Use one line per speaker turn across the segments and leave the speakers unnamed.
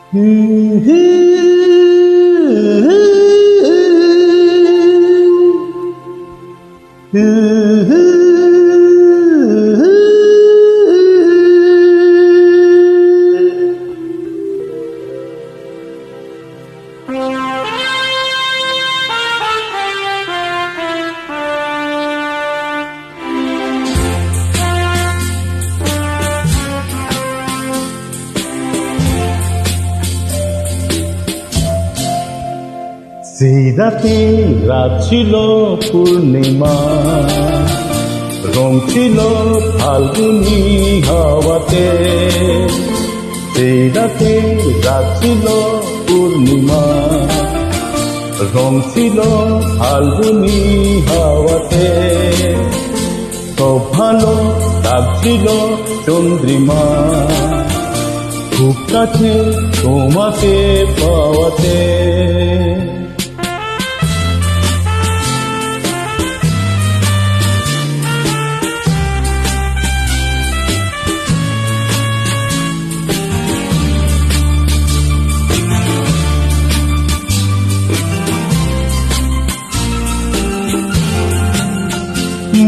সেই রাতে রাত ছিল পূর্ণিমা, রং ছিল ফাল্গুনি হাওয়াতে। সেই রাতে রাত ছিল পূর্ণিমা, রং ছিল ফাল্গুনি হাওয়াতে। সব ভালো লাগছিল চন্দ্রিমা, খুব কাছে তোমাকে পাওয়াতে।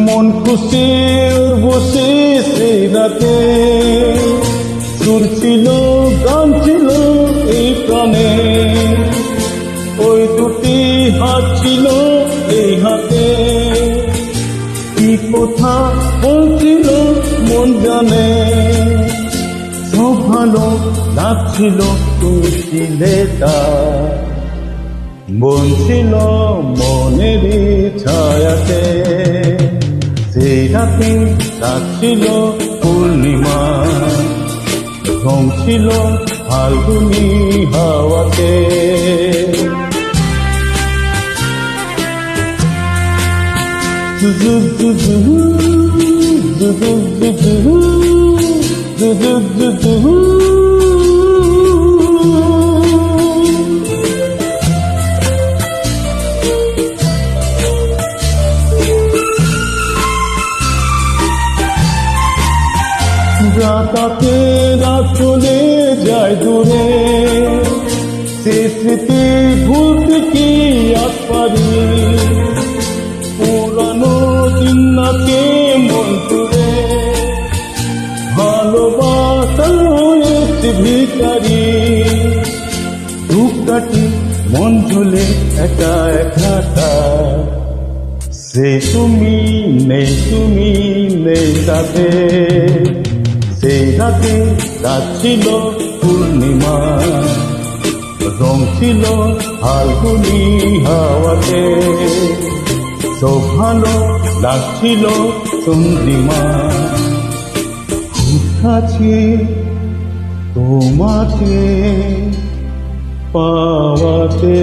মন খুশি বসে সেই রাতে, সুর ছিল গান ছিল এই প্রাণে। ওই দুটি হাত ছিল এই হাতে, কি কথা বলছিল মন জানে। সব ভালো লাগছিল তুমি ছিলে তার, মন ছিল মনেরই ছায়াতে। সেই রাতে রাত ছিল পূর্ণিমা, রং ছিল ফাল্গুনি হাওয়াতে। রাতাতে রাত চলে যায় দূরে, সে স্মৃতি ভুলতে কি আজ পারি। পুরানো দিনকে মন জুড়ে ভালোবাসা হয়েছে ভিখারি। ধূপকাঠি মন ঝুলে একা একা, সে তুমি নেই সাথে। সেই রাতে রাত ছিল পূর্ণিমা, রং ছিল ফাল্গুনি হাওয়াতে। সব ভালো লাগছিল চন্দ্রিমা, খুব কাছে তোমাকে পাওয়াতে।